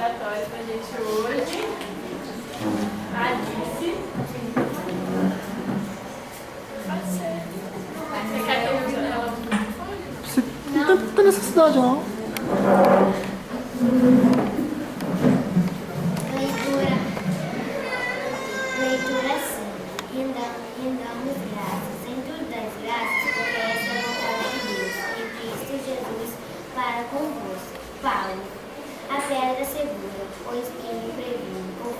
oratório para a gente hoje. Alice. Pode ser. Você quer que eu use ela no microfone? Não tem necessidade, não. Leitura sim. Rendamos graças. Em tudo das graças, porque essa é a vontade de Deus, em Cristo Jesus, para convosco. Paulo. A pedra segura, o espinho previne, o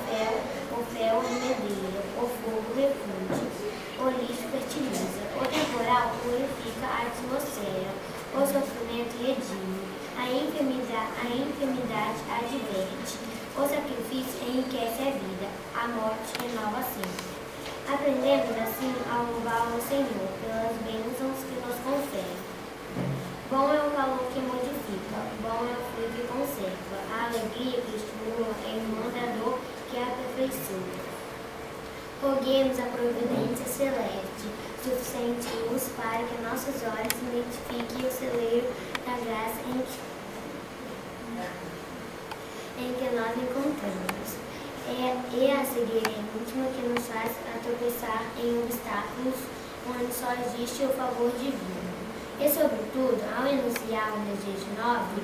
fel remedeia, o fogo refunde, o lixo fertiliza, o temporal purifica a atmosfera, o sofrimento redime, a enfermidade adverte, o sacrifício enriquece a vida, a morte renova sempre. Aprendemos assim a louvar o Senhor pelas bênçãos que nos confere. Bom é o calor que modifica, bom é o frio que conserva, a alegria que estimula é irmã da dor que aperfeiçoa. Roguemos a providência celeste, suficiente luz para que nossos olhos identifiquem o celeiro da graça em que nós encontramos. É a cegueira íntima que nos faz tropeçar em obstáculos onde só existe o favor divino. E, sobretudo, ao enunciar o desejo nobre,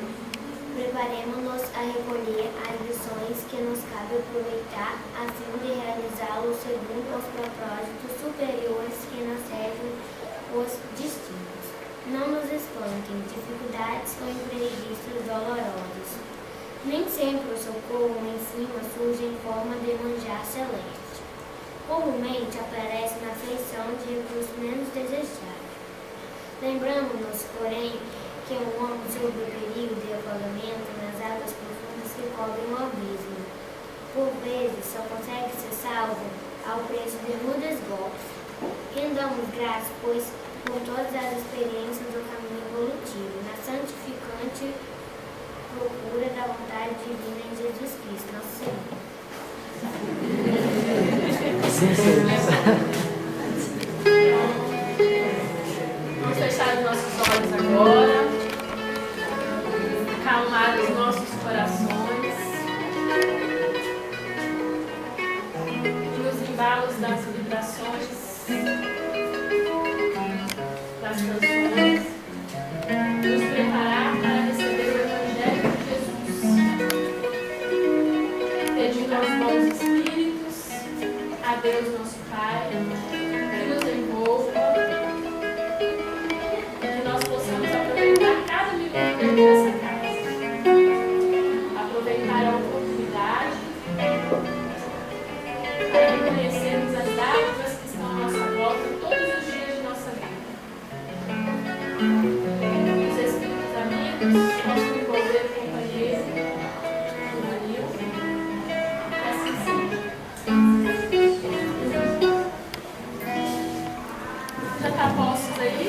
preparemos-nos a recolher as lições que nos cabe aproveitar, a fim de realizá-lo segundo os propósitos superiores que nos servem os destinos. Não nos espantem dificuldades ou imprevistos dolorosos. Nem sempre o socorro em cima surge em forma de manjar celeste. Comumente aparece na feição de recursos menos desejáveis. Lembramos-nos, porém, que um homem sob o perigo de afogamento nas águas profundas que cobrem o abismo, por vezes só consegue ser salvo ao preço de rudes golpes. Rendamos graças, pois, por todas as experiências do caminho evolutivo, na santificante procura da vontade divina em Jesus Cristo, nosso Senhor. Vamos fechar os nossos olhos agora, acalmar os nossos corações e nos embalos das vibrações das canções, nos preparar para receber o Evangelho de Jesus, pedindo aos bons espíritos, a Deus nosso Pai, que nos envolva, cada minuto dessa casa, aproveitar a oportunidade para reconhecermos as dádivas que estão à nossa volta todos os dias de nossa vida. Os espíritos amigos, nosso envolver companheiro, o Danilo, assim seja. Já está postos aí?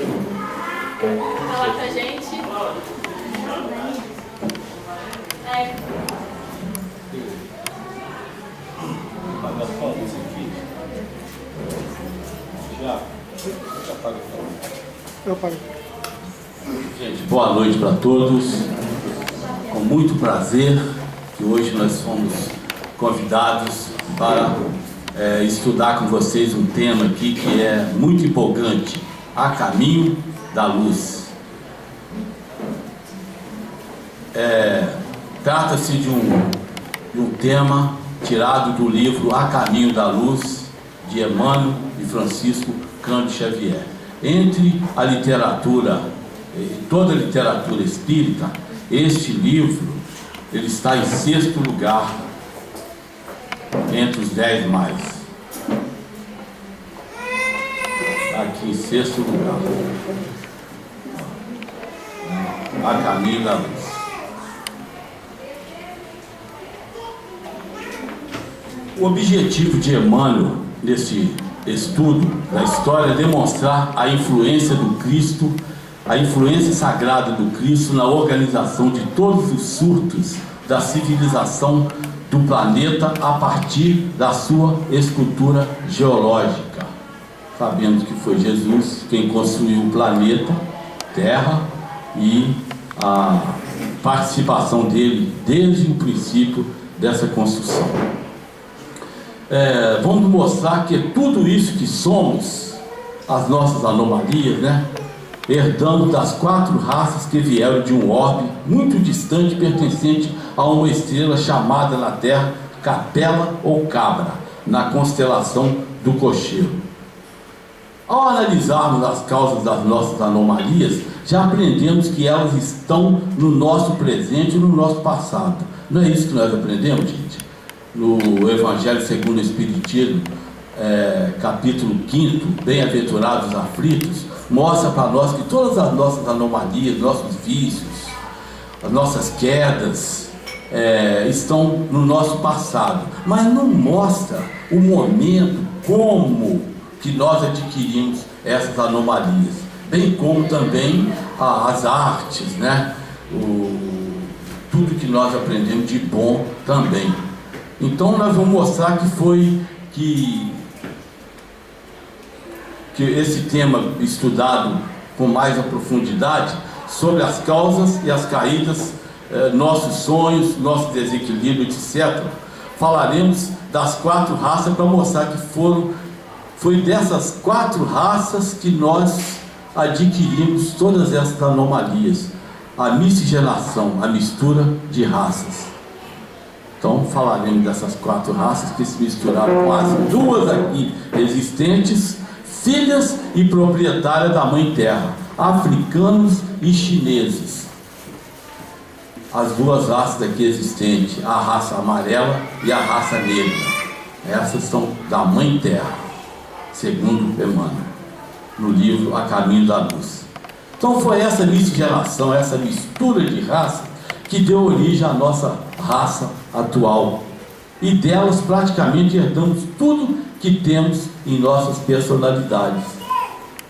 Falar com a gente. Paga as fotos aqui. Já paga a foto. Eu pago. Gente, boa noite para todos. Com muito prazer que hoje nós fomos convidados para estudar com vocês um tema aqui que é muito empolgante: A Caminho da Luz. Trata-se de um tema tirado do livro A Caminho da Luz, de Emmanuel e Francisco Cândido Xavier. Entre a literatura, toda a literatura espírita, este livro ele está em 6º lugar entre os 10 mais. Aqui em 6º lugar. A Caminho da Luz. O objetivo de Emmanuel nesse estudo da história é demonstrar a influência do Cristo, a influência sagrada do Cristo na organização de todos os surtos da civilização do planeta a partir da sua estrutura geológica. Sabemos que foi Jesus quem construiu o planeta Terra e a participação dele desde o princípio dessa construção. Vamos mostrar que tudo isso que somos, as nossas anomalias, né? Herdamos das 4 raças que vieram de um orbe muito distante, pertencente a uma estrela chamada na Terra Capela ou Cabra, na constelação do Cocheiro. Ao analisarmos as causas das nossas anomalias, já aprendemos que elas estão no nosso presente e no nosso passado. Não é isso que nós aprendemos, gente? No Evangelho segundo o Espiritismo, capítulo 5, Bem-aventurados os aflitos, mostra para nós que todas as nossas anomalias, nossos vícios, as nossas quedas, estão no nosso passado, mas não mostra o momento como que nós adquirimos essas anomalias, bem como também as artes, né? Tudo que nós aprendemos de bom também. Então nós vamos mostrar que esse tema estudado com mais a profundidade sobre as causas e as caídas, nossos sonhos, nosso desequilíbrio, etc. Falaremos das 4 raças para mostrar que foi dessas 4 raças que nós adquirimos todas essas anomalias, a miscigenação, a mistura de raças. Então falaremos dessas 4 raças que se misturaram com as 2 aqui existentes, filhas e proprietárias da Mãe Terra, africanos e chineses. As 2 raças aqui existentes, a raça amarela e a raça negra. Essas são da Mãe Terra, segundo Emmanuel, no livro A Caminho da Luz. Então foi essa miscigenação, essa mistura de raça que deu origem à nossa raça atual. E delas praticamente herdamos tudo que temos em nossas personalidades.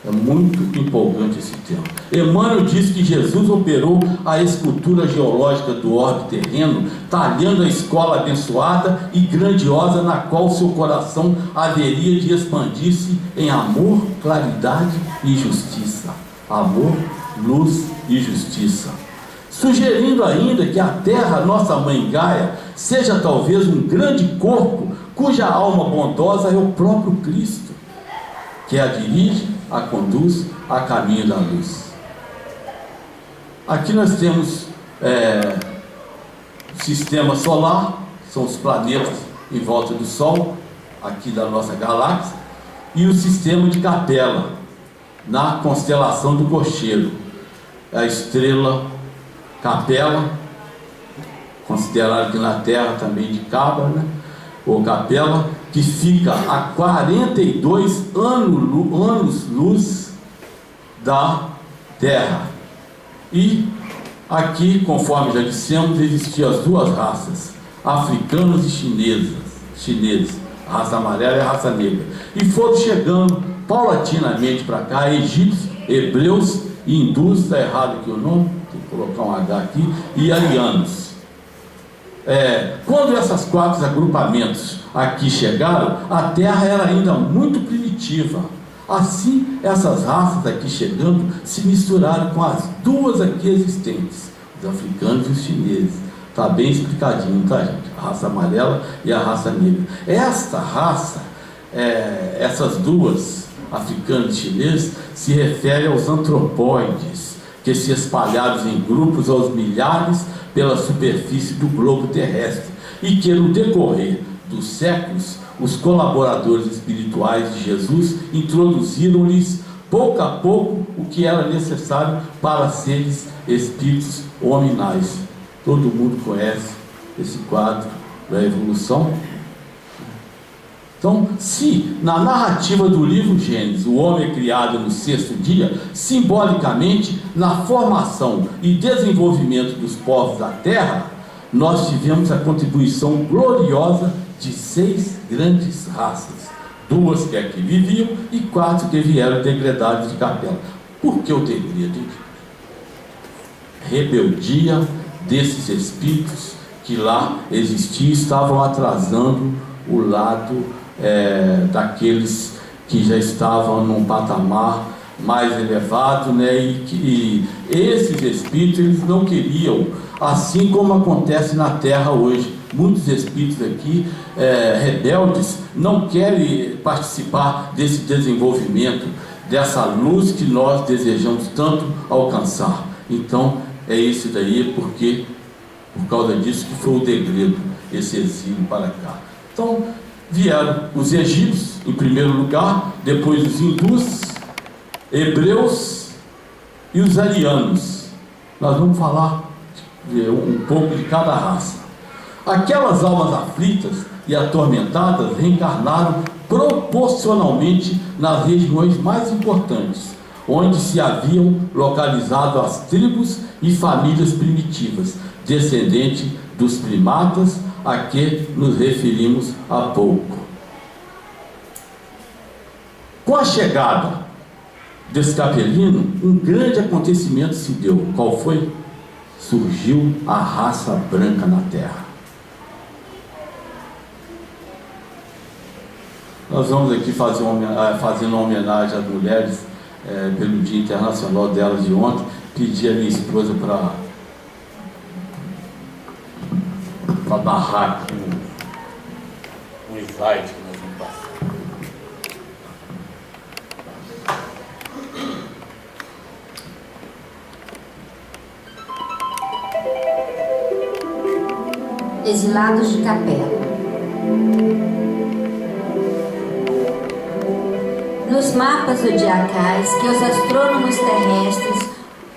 É muito empolgante esse tema. Emmanuel diz que Jesus operou a escultura geológica do orbe terreno, talhando a escola abençoada e grandiosa na qual seu coração haveria de expandir-se em amor, claridade e justiça. Amor, luz e justiça. Sugerindo ainda que a Terra, nossa Mãe Gaia, seja talvez um grande corpo cuja alma bondosa é o próprio Cristo, que a dirige, a conduz a caminho da luz. Aqui nós temos o sistema solar, são os planetas em volta do Sol, aqui da nossa galáxia, e o sistema de Capela, na constelação do Cocheiro, a estrela Capela, considerada aqui na Terra também de Cabra, né? Ou Capela, que fica a 42 anos-luz da Terra. E aqui, conforme já dissemos, existiam as 2 raças, africanos e chineses, a raça amarela e a raça negra. E foram chegando paulatinamente para cá, egípcios, hebreus, hindus, está errado aqui o nome, tem que colocar um H aqui, e arianos. Quando esses 4 agrupamentos aqui chegaram, a Terra era ainda muito primitiva. Assim, essas raças aqui chegando se misturaram com as 2 aqui existentes, os africanos e os chineses. Está bem explicadinho, tá, gente? A raça amarela e a raça negra. Esta raça, essas 2, africanos e chineses, se refere aos antropóides, que se espalharam em grupos aos milhares pela superfície do globo terrestre, e que no decorrer dos séculos os colaboradores espirituais de Jesus introduziram-lhes pouco a pouco o que era necessário para seres espíritos hominais. Todo mundo conhece esse quadro da evolução. Então, se na narrativa do livro Gênesis o homem é criado no 6º dia, simbolicamente na formação e desenvolvimento dos povos da Terra, nós tivemos a contribuição gloriosa de 6 grandes raças, 2 que aqui viviam e 4 que vieram degredados de Capela. Por que o degredo? Rebeldia desses espíritos que lá existiam, estavam atrasando o lado daqueles que já estavam num patamar mais elevado, né? E esses espíritos eles não queriam, assim como acontece na Terra hoje, muitos espíritos aqui rebeldes não querem participar desse desenvolvimento, dessa luz que nós desejamos tanto alcançar. Então é esse daí, porque por causa disso que foi o degredo, esse exílio para cá. Então vieram os egípcios em primeiro lugar, depois os hindus, hebreus e os arianos. Nós vamos falar um pouco de cada raça. Aquelas almas aflitas e atormentadas reencarnaram proporcionalmente nas regiões mais importantes, onde se haviam localizado as tribos e famílias primitivas, descendentes dos primatas a que nos referimos há pouco. Com a chegada desse capelino, um grande acontecimento se deu. Qual foi? Surgiu a raça branca na Terra. Nós vamos aqui fazendo uma homenagem às mulheres pelo Dia Internacional delas de ontem. Pedi a minha esposa para narrar aqui um slide que nós vamos passar. Exilados de Capela. Nos mapas zodiacais que os astrônomos terrestres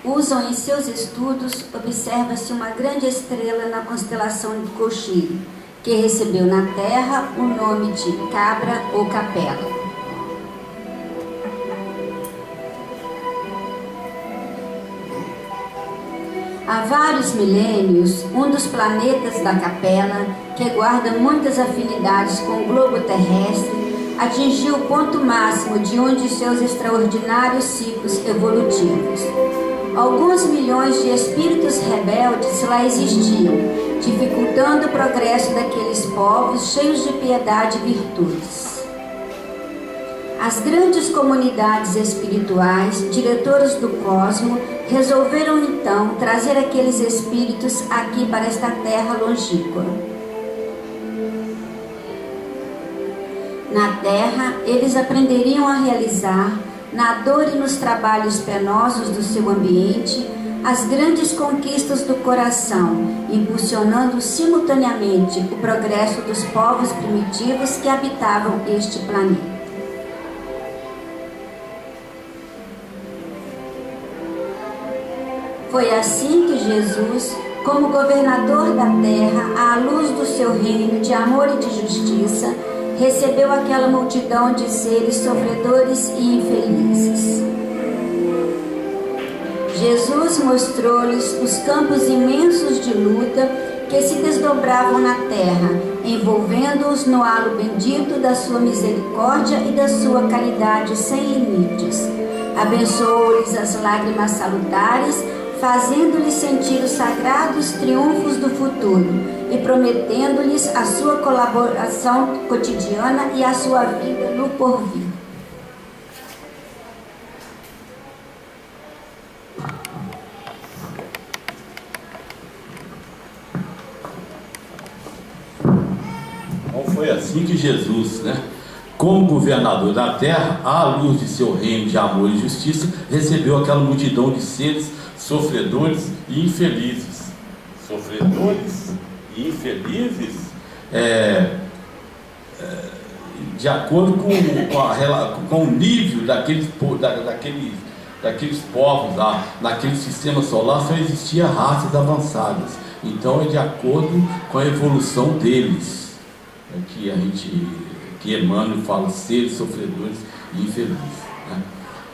usam em seus estudos, observa-se uma grande estrela na constelação de Cochilo, que recebeu na Terra o nome de Cabra ou Capela. Há vários milênios, um dos planetas da Capela, que guarda muitas afinidades com o globo terrestre, atingiu o ponto máximo de um de seus extraordinários ciclos evolutivos. Alguns milhões de espíritos rebeldes lá existiam, dificultando o progresso daqueles povos cheios de piedade e virtudes. As grandes comunidades espirituais, diretoras do cosmo, resolveram então trazer aqueles espíritos aqui para esta terra longínqua. Na terra, eles aprenderiam a realizar, na dor e nos trabalhos penosos do seu ambiente, as grandes conquistas do coração, impulsionando simultaneamente o progresso dos povos primitivos que habitavam este planeta. Foi assim que Jesus, como governador da terra, à luz do seu reino de amor e de justiça, recebeu aquela multidão de seres sofredores e infelizes. Jesus mostrou-lhes os campos imensos de luta que se desdobravam na terra, envolvendo-os no halo bendito da sua misericórdia e da sua caridade sem limites. Abençoou-lhes as lágrimas salutares, fazendo-lhes sentir os sagrados triunfos do futuro e prometendo-lhes a sua colaboração cotidiana e a sua vida no porvir. Então foi assim que Jesus, como governador da terra, à luz de seu reino de amor e justiça, recebeu aquela multidão de seres sofredores e infelizes. Sofredores e infelizes, de acordo com o nível daqueles povos lá, naquele sistema solar só existia raças avançadas. Então é de acordo com a evolução deles, que Emmanuel fala, seres sofredores e infelizes.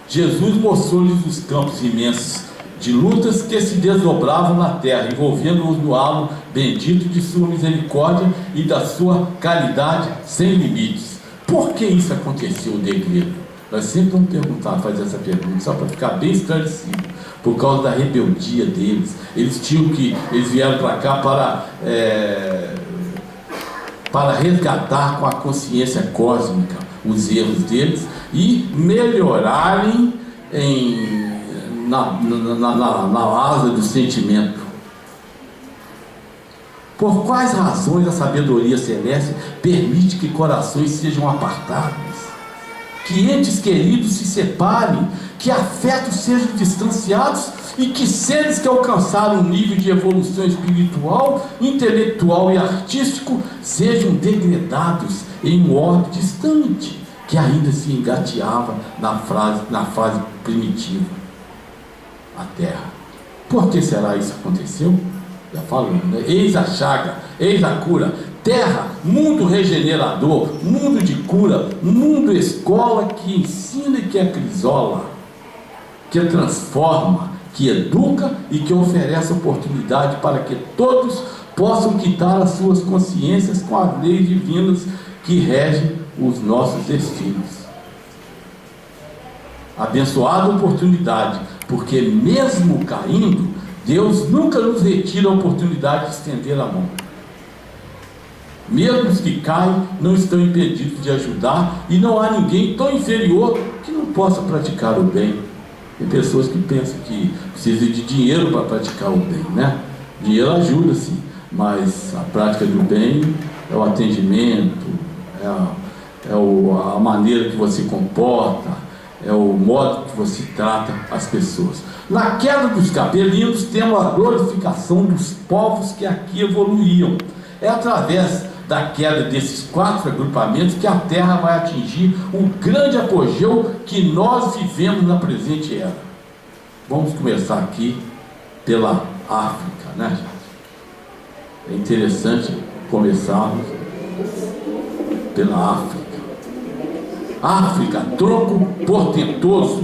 Jesus mostrou-lhes os campos imensos de lutas que se desdobravam na terra, envolvendo-os no halo bendito de sua misericórdia e da sua caridade sem limites. Por que isso aconteceu, o degredo? Nós sempre vamos fazer essa pergunta, só para ficar bem esclarecido. Por causa da rebeldia deles. Eles vieram para cá para resgatar com a consciência cósmica os erros deles e melhorarem na asa do sentimento. Por quais razões a sabedoria celeste permite que corações sejam apartados, que entes queridos se separem, que afetos sejam distanciados e que seres que alcançaram um nível de evolução espiritual, intelectual e artístico sejam degradados em um orbe distante que ainda se engateava na fase primitiva, a terra. Por que será isso aconteceu? Já falando, né? Eis a chaga, eis a cura. Terra, mundo regenerador, mundo de cura, mundo escola que ensina e que acrisola, que transforma, que educa e que oferece oportunidade para que todos possam quitar as suas consciências com as leis divinas que regem os nossos destinos. Abençoada oportunidade, porque mesmo caindo, Deus nunca nos retira a oportunidade de estender a mão. Mesmo os que caem não estão impedidos de ajudar, e não há ninguém tão inferior que não possa praticar o bem. Tem pessoas que pensam que precisa de dinheiro para praticar o bem, né? Dinheiro ajuda, sim, mas a prática do bem é o atendimento, a maneira que você comporta, é o modo que você trata as pessoas. Na queda dos cabelinhos temos a glorificação dos povos que aqui evoluíam. É através da queda desses 4 agrupamentos que a Terra vai atingir o grande apogeu que nós vivemos na presente era. Vamos começar aqui pela África, né, gente? É interessante começarmos pela África. África, tronco portentoso,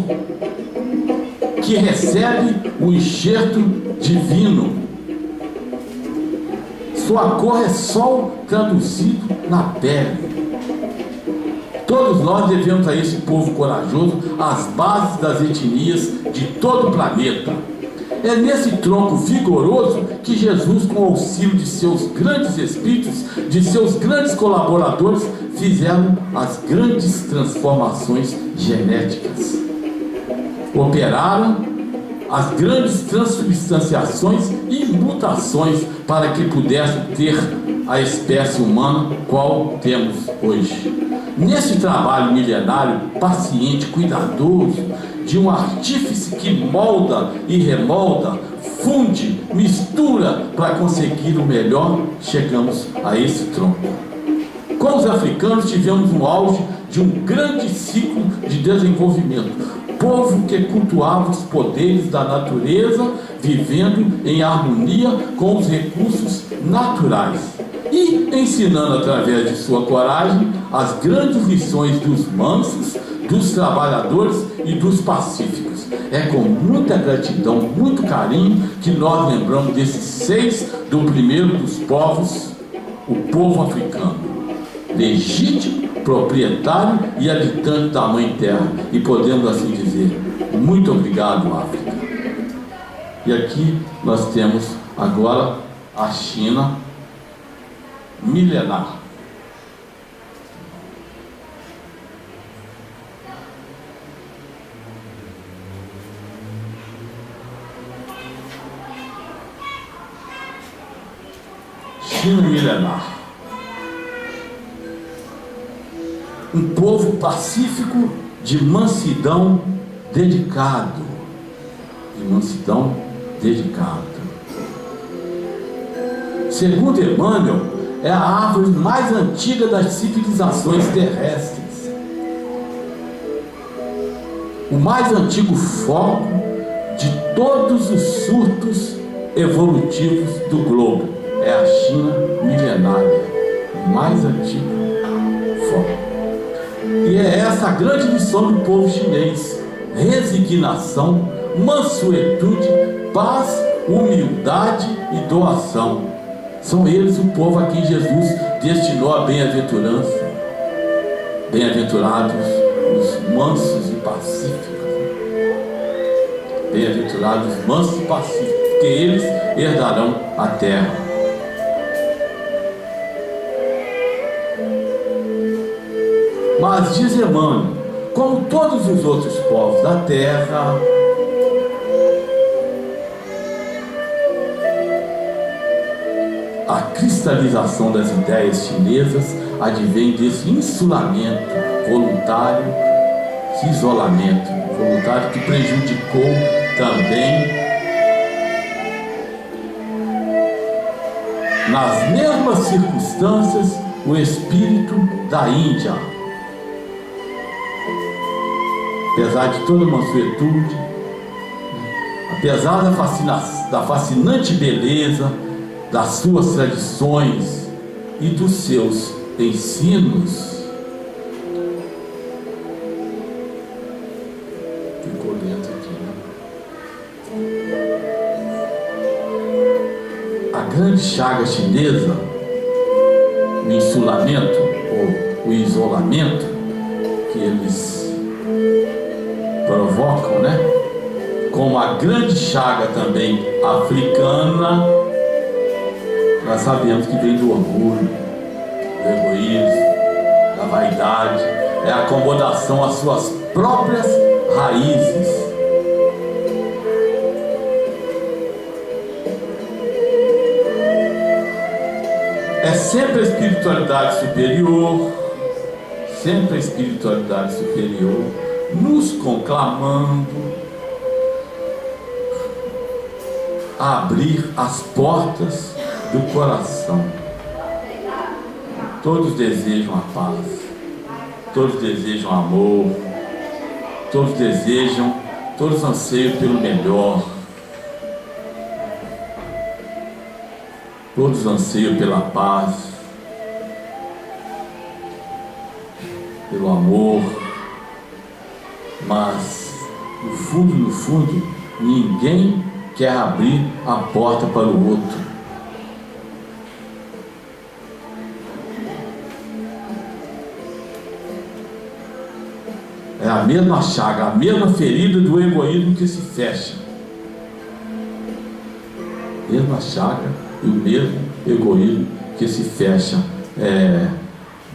que recebe o enxerto divino. Sua cor é sol traduzido na pele. Todos nós devemos a esse povo corajoso as bases das etnias de todo o planeta. É nesse tronco vigoroso que Jesus, com o auxílio de seus grandes espíritos, de seus grandes colaboradores, fizeram as grandes transformações genéticas. Operaram as grandes transubstanciações e mutações para que pudessem ter a espécie humana qual temos hoje. Nesse trabalho milenário, paciente, cuidadoso, de um artífice que molda e remolda, funde, mistura para conseguir o melhor, chegamos a esse tronco. Com os africanos tivemos um auge de um grande ciclo de desenvolvimento. Povo que cultuava os poderes da natureza, vivendo em harmonia com os recursos naturais e ensinando através de sua coragem as grandes lições dos mansos, dos trabalhadores e dos pacíficos. É com muita gratidão, muito carinho que nós lembramos desses 6 do primeiro dos povos, o povo africano, legítimo, proprietário e habitante da Mãe Terra, e podemos assim dizer, muito obrigado, África. E aqui nós temos agora a China milenar. China milenar. Um povo pacífico, de mansidão dedicado. De mansidão dedicado. Segundo Emmanuel, é a árvore mais antiga das civilizações terrestres. O mais antigo foco de todos os surtos evolutivos do globo é a China milenária, o mais antigo foco. E é essa a grande lição do povo chinês: resignação, mansuetude, paz, humildade e doação. São eles o povo a quem Jesus destinou a bem-aventurança. Bem-aventurados os mansos e pacíficos. Bem-aventurados os mansos e pacíficos, porque eles herdarão a terra. Mas diz Emmanuel, como todos os outros povos da terra, a cristalização das ideias chinesas advém desse insulamento voluntário, esse isolamento voluntário que prejudicou também, nas mesmas circunstâncias, o espírito da Índia. Apesar de toda a mansuetude, apesar da fascinante beleza das suas tradições e dos seus ensinos, ficou dentro aqui, né? A grande chaga chinesa, o insulamento ou o isolamento que eles provocam, né? Como a grande chaga também africana, nós sabemos que vem do orgulho, do egoísmo, da vaidade, é a acomodação às suas próprias raízes. É sempre a espiritualidade superior, sempre a espiritualidade superior, nos conclamando a abrir as portas do coração. Todos desejam a paz, todos desejam amor, todos anseiam pelo melhor, todos anseiam pela paz, pelo amor, mas no fundo, ninguém quer abrir a porta para o outro. É a mesma chaga, a mesma ferida do egoísmo que se fecha. A mesma chaga e o mesmo egoísmo que se fecha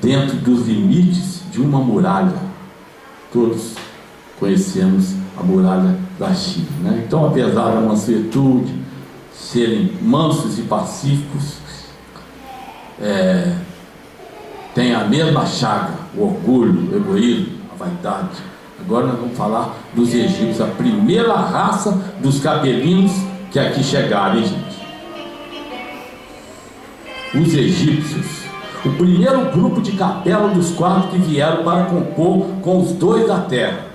dentro dos limites de uma muralha. Todos conhecemos a muralha da China, né? Então, apesar da mansuetude, serem mansos e pacíficos, tem a mesma chaga, o orgulho, o egoísmo, a vaidade. Agora nós vamos falar dos egípcios, a primeira raça dos cabelinhos que aqui chegaram, hein, gente? Os egípcios, o primeiro grupo de capela dos 4 que vieram para compor com os 2 da terra.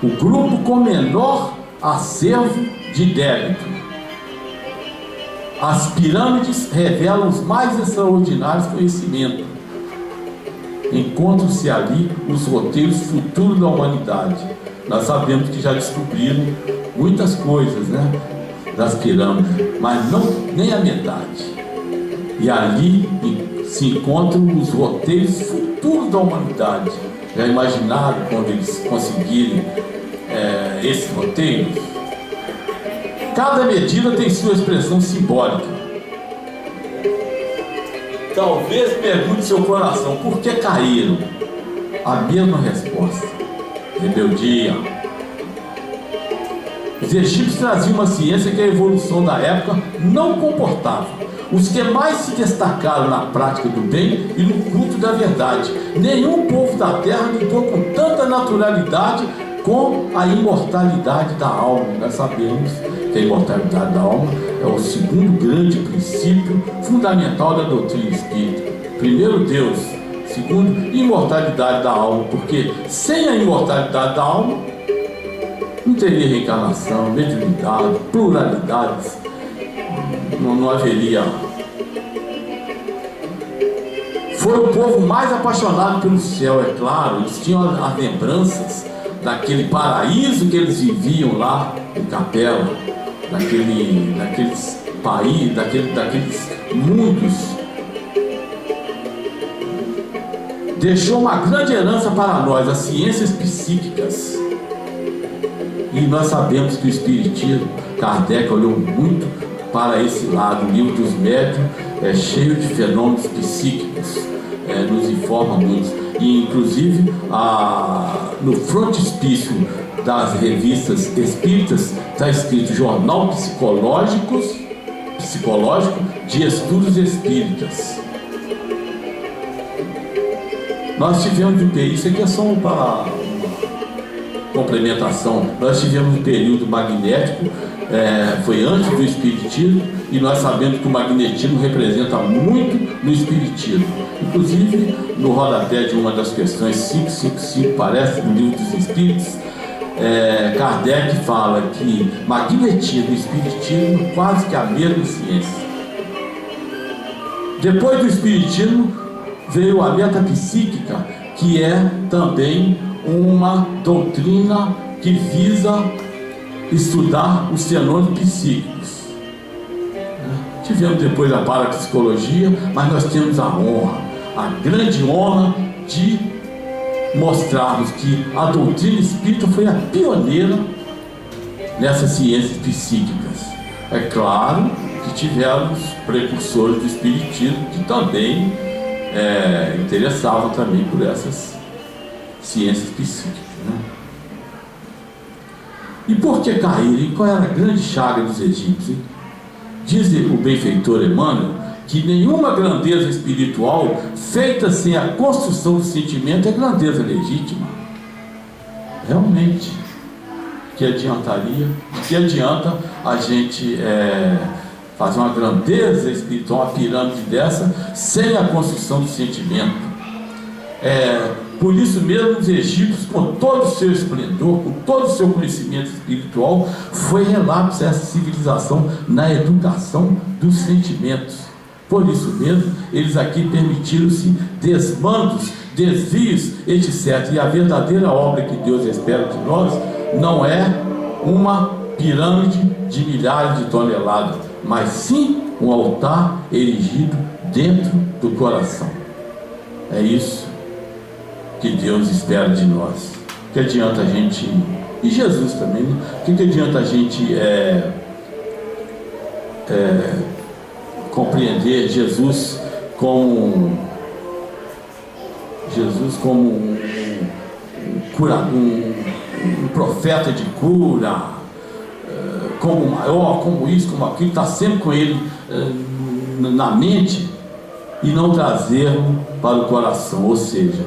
O grupo com menor acervo de débito. As pirâmides revelam os mais extraordinários conhecimentos. Encontram-se ali os roteiros futuros da humanidade. Nós sabemos que já descobriram muitas coisas, né, das pirâmides, mas não nem a metade. E ali se encontram os roteiros futuros da humanidade. Já imaginaram quando eles conseguirem esses roteiros? Cada medida tem sua expressão simbólica. Talvez pergunte seu coração: por que caíram? A mesma resposta: rebeldia. Os egípcios traziam uma ciência que a evolução da época não comportava. Os que mais se destacaram na prática do bem e no culto da verdade. Nenhum povo da terra lidou com tanta naturalidade com a imortalidade da alma. Nós sabemos que a imortalidade da alma é o segundo grande princípio fundamental da doutrina espírita. Primeiro, Deus. Segundo, imortalidade da alma, porque sem a imortalidade da alma não teria reencarnação, mediunidade, pluralidades, não haveria. Foi o povo mais apaixonado pelo céu, é claro. Eles tinham as lembranças daquele paraíso que eles viviam lá em Capela, daqueles países, daqueles mundos. Deixou uma grande herança para nós, as ciências psíquicas. E nós sabemos que o Espiritismo, Kardec olhou muito para esse lado. O livro dos médiuns é cheio de fenômenos psíquicos, nos informa muito. E inclusive no frontispício das revistas espíritas está escrito Jornal Psicológicos Psicológico de Estudos Espíritas. Nós tivemos um período, isso aqui é só para complementação, nós tivemos um período magnético, foi antes do Espiritismo, e nós sabemos que o magnetismo representa muito no Espiritismo. Inclusive, no rodapé de uma das questões 555, parece, no Livro dos Espíritos, Kardec fala que magnetismo e espiritismo quase que a mesma ciência. Depois do espiritismo veio a metapsíquica, que é também uma doutrina que visa estudar os fenômenos psíquicos. Tivemos depois a parapsicologia, mas nós temos a honra, a grande honra de mostrarmos que a doutrina espírita foi a pioneira nessas ciências psíquicas. É claro que tivemos precursores do espiritismo que também interessavam também por essas ciências psíquicas, né? E por que caíram? E qual era a grande chaga dos egípcios? Diz o benfeitor Emmanuel que nenhuma grandeza espiritual feita sem a construção do sentimento é grandeza legítima. Realmente, que adiantaria? Que adianta a gente fazer uma grandeza espiritual, uma pirâmide dessa, sem a construção do sentimento? Por isso mesmo, os egípcios, com todo o seu esplendor, com todo o seu conhecimento espiritual, foi relapso essa civilização na educação dos sentimentos. Por isso mesmo, eles aqui permitiram-se desmandos, desvios, etc. E a verdadeira obra que Deus espera de nós não é uma pirâmide de milhares de toneladas, mas sim um altar erigido dentro do coração. É isso que Deus espera de nós. Que adianta a gente, e Jesus também, né? Que adianta a gente compreender Jesus como um profeta de cura, como maior, como isso, como aquilo, está sempre com ele na mente, e não trazê-lo para o coração, ou seja,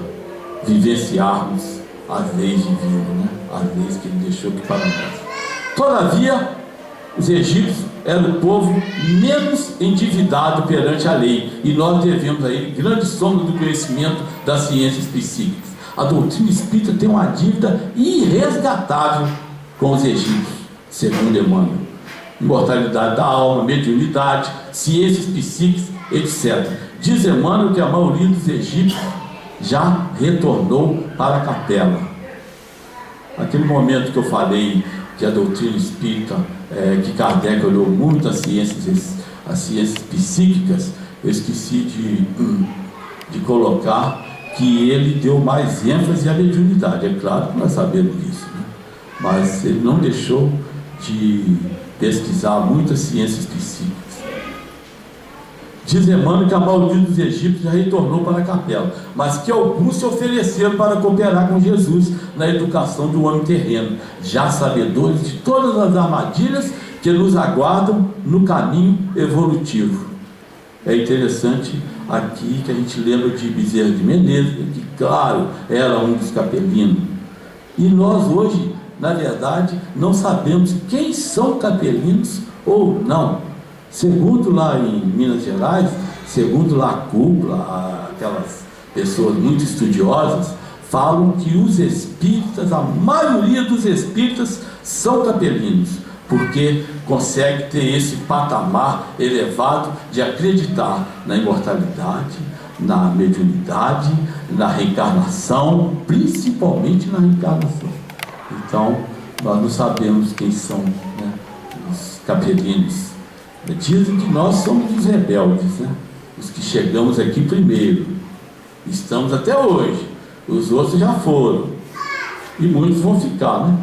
vivenciarmos as leis divinas, né? As leis que ele deixou aqui para nós. Todavia, os egípcios eram o povo menos endividado perante a lei, e nós devemos a ele grande soma do conhecimento das ciências psíquicas. A doutrina espírita tem uma dívida irresgatável com os egípcios, segundo Emmanuel. Imortalidade da alma, mediunidade, ciências psíquicas, etc. Diz Emmanuel que a maioria dos egípcios já retornou para a capela. Aquele momento que eu falei que a doutrina espírita, que Kardec olhou muito as ciências psíquicas, eu esqueci de colocar que ele deu mais ênfase à mediunidade. É claro que nós sabemos disso, né? Mas ele não deixou de pesquisar muitas ciências psíquicas. Diz Emmanuel que a maioria dos egípcios já retornou para a capela, mas que alguns se ofereceram para cooperar com Jesus na educação do homem terreno, já sabedores de todas as armadilhas que nos aguardam no caminho evolutivo. É interessante aqui que a gente lembra de Bezerra de Menezes, que claro, era um dos capelinos, e nós hoje, na verdade, não sabemos quem são capelinos ou não. Segundo lá em Minas Gerais, segundo lá a cúpula, aquelas pessoas muito estudiosas, falam que os espíritas, a maioria dos espíritas são capelinos, porque consegue ter esse patamar elevado de acreditar na imortalidade, na mediunidade, na reencarnação, principalmente na reencarnação. Então, nós não sabemos quem são, né, os capelinos. Dizem que nós somos os rebeldes, né? Os que chegamos aqui primeiro, estamos até hoje, os outros já foram, e muitos vão ficar, né?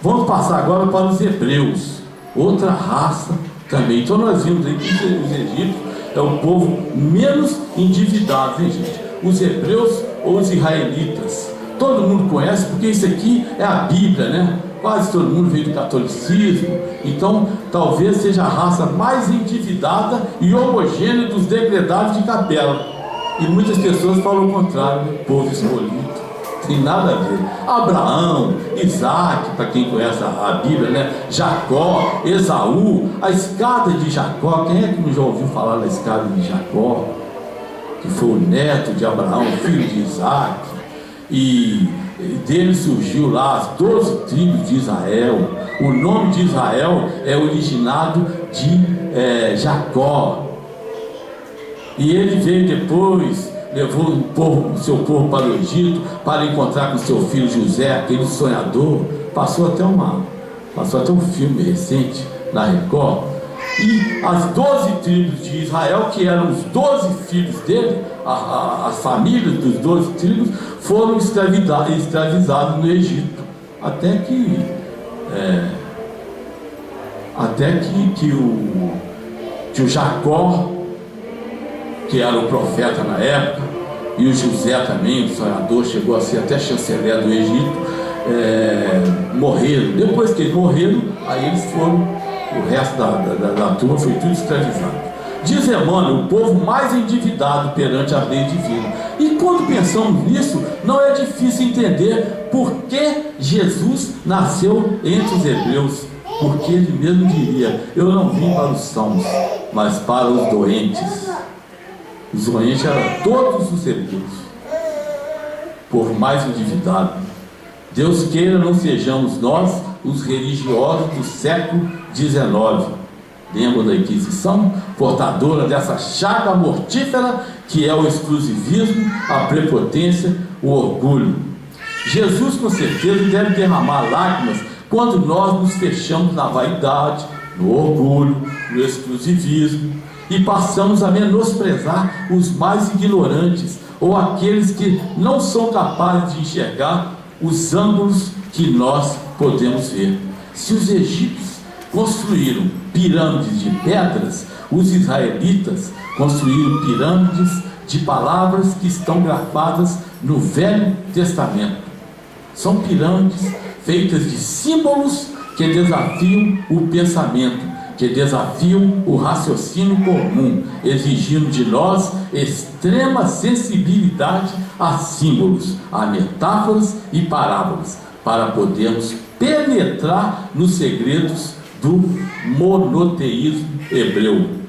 Vamos passar agora para os hebreus, outra raça também. Então nós vimos aí que os egípcios é o povo menos endividado, hein, gente? Os hebreus ou os israelitas, todo mundo conhece, porque isso aqui é a Bíblia, né? quase todo mundo veio do catolicismo, então talvez seja a raça mais endividada e homogênea dos degredados de Capela. E muitas pessoas falam o contrário, né? Povo escolhido. Tem nada a ver. Abraão, Isaac, para quem conhece a Bíblia, né? Jacó, Esaú, a escada de Jacó. Quem é que não já ouviu falar da escada de Jacó? Que foi o neto de Abraão, filho de Isaac. E dele surgiu lá as 12 tribos de Israel. O nome de Israel é originado de Jacó. E ele veio depois, levou o seu povo para o Egito, para encontrar com seu filho José, aquele sonhador. Passou até um filme recente na Record. E as 12 tribos de Israel, que eram os 12 filhos dele, as famílias dos 12 tribos, foram escravizados no Egito, até que o Jacó, que era o profeta na época, e o José também, o sonhador, chegou a ser até chanceler do Egito, morreram. Depois que eles morreram, aí eles foram, o resto da turma foi tudo escravizado. Diz Emmanuel, o povo mais endividado perante a lei divina. E quando pensamos nisso, não é difícil entender por que Jesus nasceu entre os hebreus. Porque ele mesmo diria: eu não vim para os sãos, mas para os doentes. Os doentes eram todos os hebreus, povo mais endividado. Deus queira não sejamos nós os religiosos do século XIX, lembra da Inquisição, portadora dessa chaga mortífera que é o exclusivismo, a prepotência, o orgulho. Jesus com certeza deve derramar lágrimas quando nós nos fechamos na vaidade, no orgulho, no exclusivismo, e passamos a menosprezar os mais ignorantes, ou aqueles que não são capazes de enxergar os ângulos que nós podemos ver. Se os egípcios construíram pirâmides de pedras, os israelitas construíram pirâmides de palavras que estão gravadas no Velho Testamento. São pirâmides feitas de símbolos que desafiam o pensamento, que desafiam o raciocínio comum, exigindo de nós extrema sensibilidade a símbolos, a metáforas e parábolas, para podermos penetrar nos segredos do monoteísmo hebreu.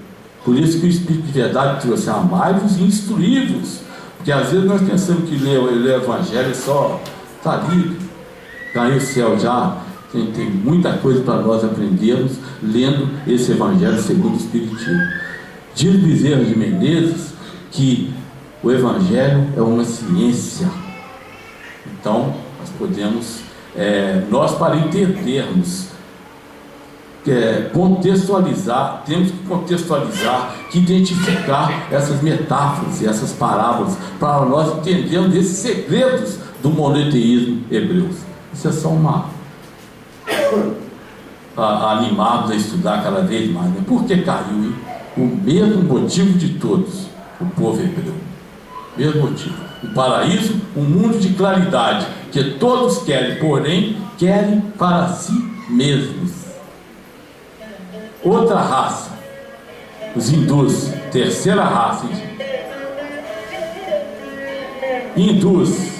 Por isso que o Espírito de Verdade trouxe: amai-vos e instruí-vos, porque às vezes nós pensamos que ler o Evangelho só está ali, caiu o céu já. Tem muita coisa para nós aprendermos lendo esse Evangelho segundo o Espiritismo. Diz Bezerra de Menezes que o Evangelho é uma ciência. Então, nós podemos, nós para entendermos, contextualizar, temos que contextualizar, que identificar essas metáforas e essas parábolas, para nós entendermos esses segredos do monoteísmo hebreu. Isso é só animados a estudar cada vez mais, né? Por que caiu, hein? O mesmo motivo de todos, o povo hebreu. Mesmo motivo. O paraíso, um mundo de claridade, que todos querem, porém, querem para si mesmos. Outra raça, os hindus, terceira raça. Hindus.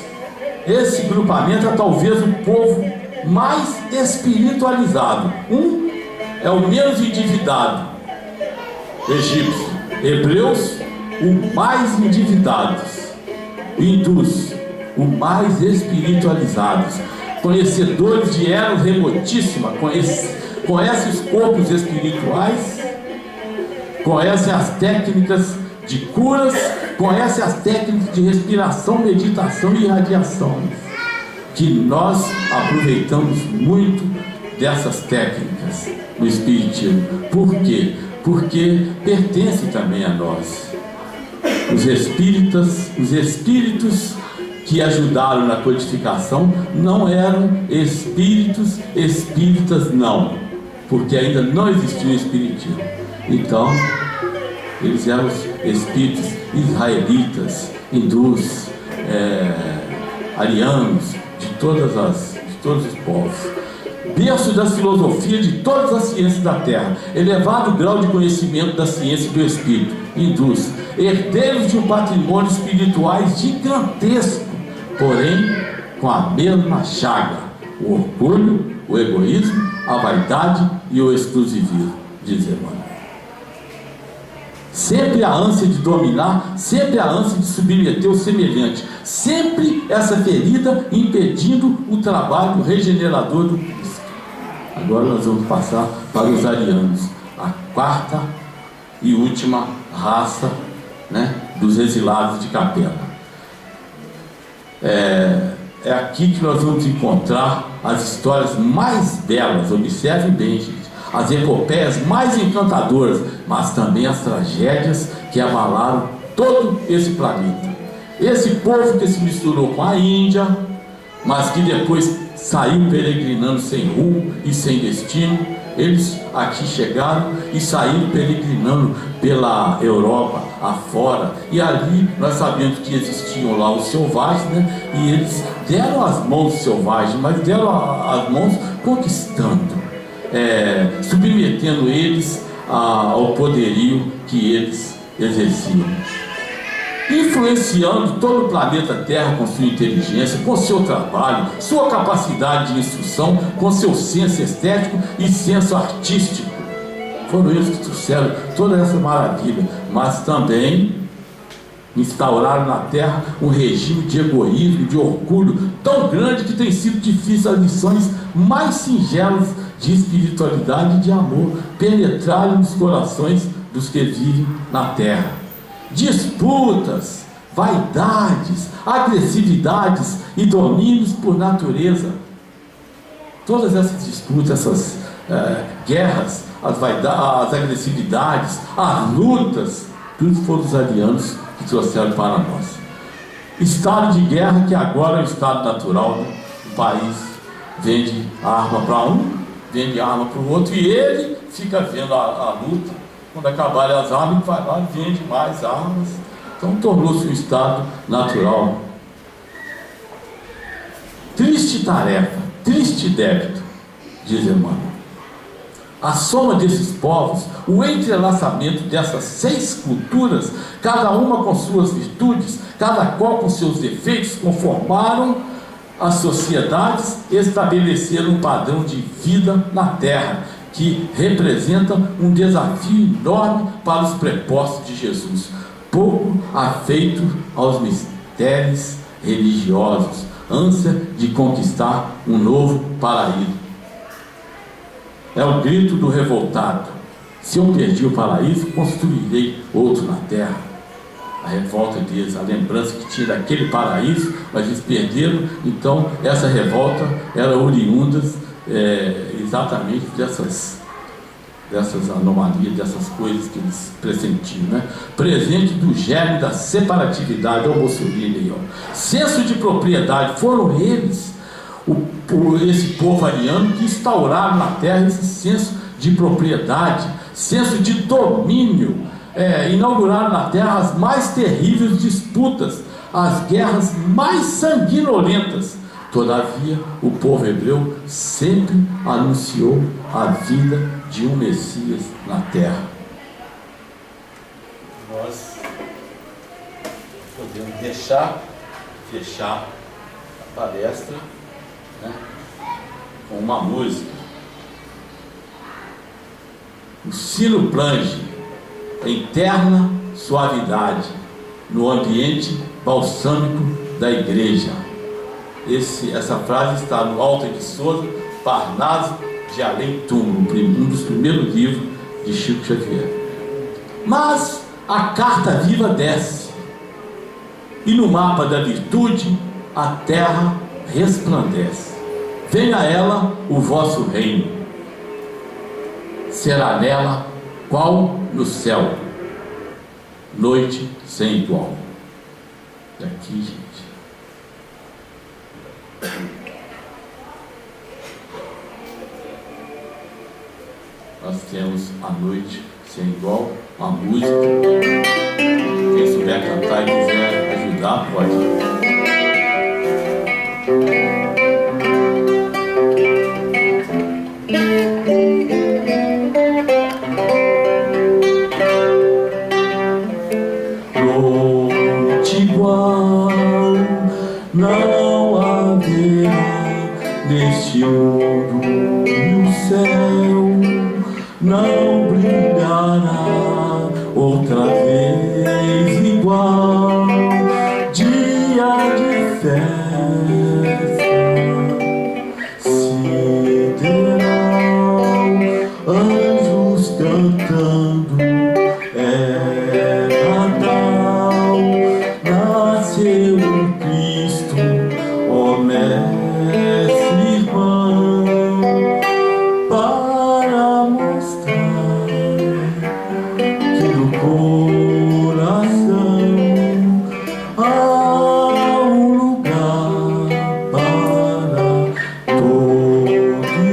Esse grupamento é talvez o povo mais espiritualizado. É o menos endividado, egípcio. Hebreus, o mais endividados. Hindus, o mais espiritualizados, conhecedores de era remotíssima, conhecem os corpos espirituais, conhecem as técnicas de curas, conhecem as técnicas de respiração, meditação e irradiação, que nós aproveitamos muito dessas técnicas no Espiritismo. Por quê? Porque pertence também a nós. Os espíritos que ajudaram na codificação não eram espíritas não, porque ainda não existia o Espiritismo. Então, eles eram os espíritos israelitas, hindus, arianos, de todos os povos. berço das filosofias de todas as ciências da terra, elevado grau de conhecimento da ciência do espírito, induz, herdeiros de um patrimônio espiritual gigantesco, porém com a mesma chaga: o orgulho, o egoísmo, a vaidade e o exclusivismo, diz Emmanuel. Sempre a ânsia de dominar, sempre a ânsia de submeter o semelhante, sempre essa ferida impedindo o trabalho regenerador do Cristo. Agora nós vamos passar para os arianos, a quarta e última raça, né, dos exilados de Capela. É aqui que nós vamos encontrar as histórias mais belas, observem bem, gente, as epopeias mais encantadoras, mas também as tragédias que abalaram todo esse planeta. Esse povo que se misturou com a Índia, mas que depois saiu peregrinando sem rumo e sem destino, eles aqui chegaram e saíram peregrinando pela Europa afora, e ali nós sabemos que existiam lá os selvagens, né? E eles deram as mãos selvagens, mas deram as mãos conquistando, submetendo eles ao poderio que eles exerciam, influenciando todo o planeta Terra com sua inteligência, com seu trabalho, sua capacidade de instrução, com seu senso estético e senso artístico. Foram eles que trouxeram toda essa maravilha, mas também instauraram na Terra um regime de egoísmo, de orgulho tão grande que tem sido difícil as lições mais singelas de espiritualidade e de amor penetrarem nos corações dos que vivem na Terra. Disputas, vaidades, agressividades e domínios por natureza. Todas essas disputas, essas guerras, as agressividades, as lutas, tudo foram os arianos que trouxeram para nós. Estado de guerra que agora é o estado natural, né? O país vende arma para um, vende arma para o outro, e ele fica vendo a luta. Quando acabarem as armas, ele vai lá e vende mais armas. Então tornou-se um estado natural. Triste tarefa, triste débito, diz Emmanuel. A soma desses povos, o entrelaçamento dessas 6 culturas, cada uma com suas virtudes, cada qual com seus defeitos, conformaram as sociedades, estabeleceram um padrão de vida na Terra, que representa um desafio enorme para os prepostos de Jesus, pouco afeito aos mistérios religiosos, ânsia de conquistar um novo paraíso. É o grito do revoltado: se eu perdi o paraíso, construirei outro na terra. A revolta deles, a lembrança que tinha daquele paraíso, mas eles perderam. Então essa revolta era oriunda exatamente dessas anomalias, dessas coisas que eles pressentiam, né? Presente do germe da separatividade, ao Mussolini, senso de propriedade. Foram eles, esse povo ariano, que instauraram na terra esse senso de propriedade, senso de domínio, inauguraram na terra as mais terríveis disputas, as guerras mais sanguinolentas. Todavia, o povo hebreu sempre anunciou a vinda de um Messias na terra. Nós podemos fechar a palestra, né, com uma música. O sino plange em terna suavidade no ambiente balsâmico da igreja. Essa frase está no Alto de Souza, Parnaso de Além Túmulo, um dos primeiros livros de Chico Xavier. Mas a carta viva desce, e no mapa da virtude a terra resplandece. Venha a ela o vosso reino, será nela qual no céu, noite sem igual. E aqui, gente, nós temos a noite sem igual, a música. Quem souber cantar e quiser ajudar, pode. não brilhará outra vez igual. Dia de festa sideral, anjos cantando, é Natal. Nasceu o Cristo, ó mestre irmão, para mostrar que no coração há um lugar para todo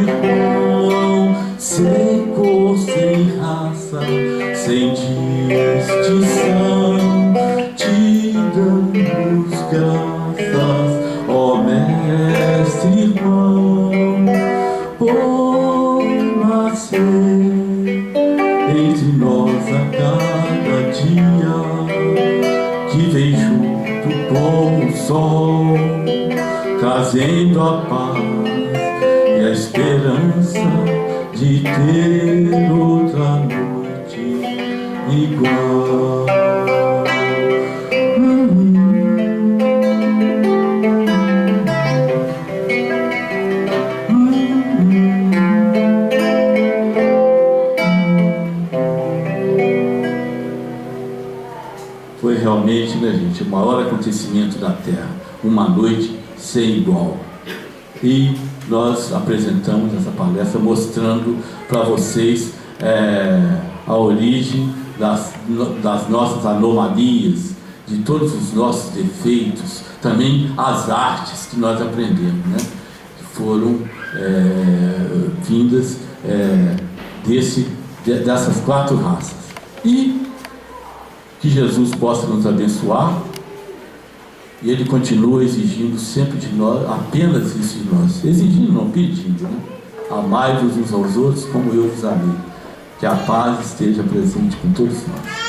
irmão, sem cor, sem raça, sem distinção. Te damos graças, ó mestre irmão, por nascer entre nós a cada dia, que vem junto com o sol, trazendo a paz e a esperança de ter outra noite igual. Foi realmente, né, gente, o maior acontecimento da Terra, uma noite sem igual. E nós apresentamos essa palestra mostrando para vocês a origem das nossas anomalias, de todos os nossos defeitos, também as artes que nós aprendemos, né, que foram vindas dessas 4 raças. E que Jesus possa nos abençoar, e Ele continua exigindo sempre de nós, apenas isso de nós, exigindo, não pedindo, né? Amai-vos uns aos outros como eu vos amei. Que a paz esteja presente com todos nós.